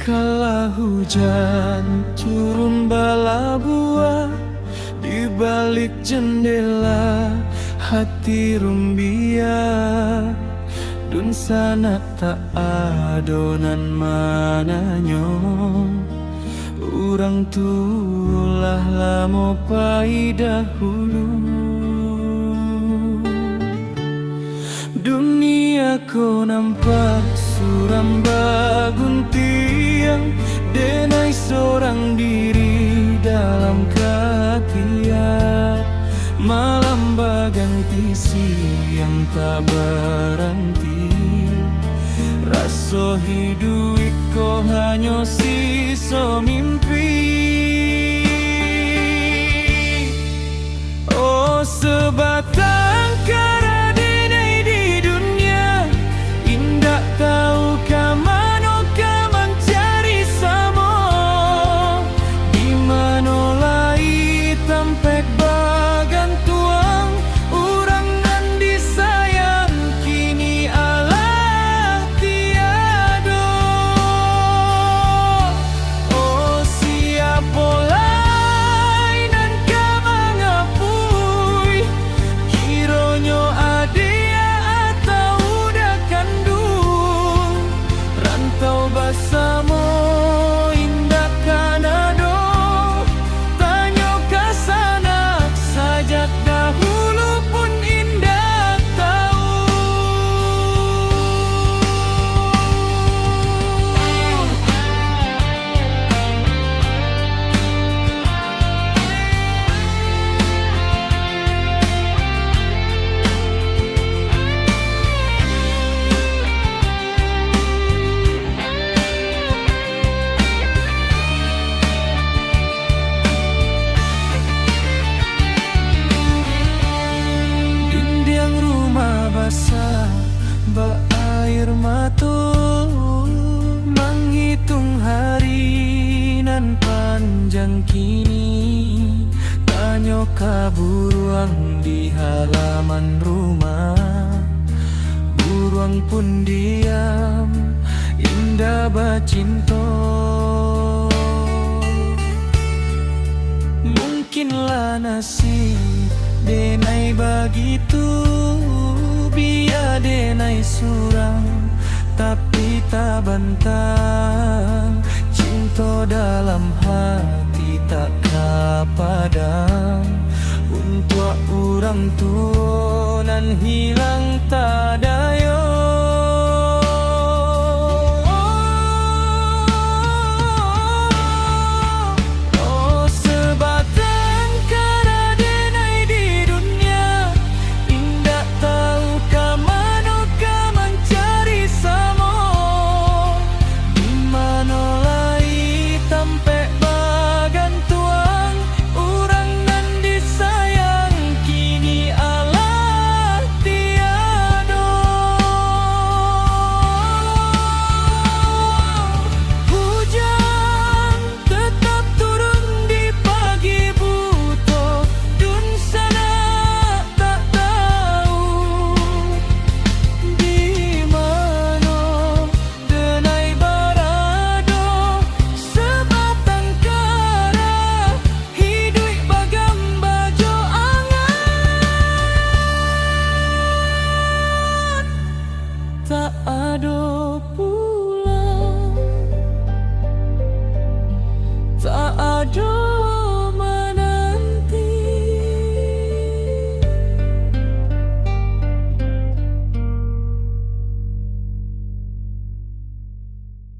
Kala hujan turun bala buah di balik jendela hati rumbia, dun sana tak adonan mananyo. Urang tulah lamo pai dahulu. Dunia ko nampak suram baguntiang, denai seorang diri dalam katia. Malam baganti siang tak berhenti, raso hidup ko hanya sisa mimpi. Oh sebatang kara denai di dunia, indak tahu kamano kaman cari samo. Di mano lai tampek bagantuang, urangan disayang kini Allah tiado. Oh siapa lainan kamangapui, kironyo adia atau udah kandung. Rantau basamo indah kanado, tanyo kasanak sajak dahulu pun indah tahu. Dinding rumah basah berair mata, menghitung hari nan panjang kini. Tanyo kaburuang di halaman rumah, buruang pun diam indah bacinto. Mungkinlah nasib denai begitu, biar denai surang tapi tak bantang. Cinta dalam hati tak padam, untuk orang tua nan hilang tak ada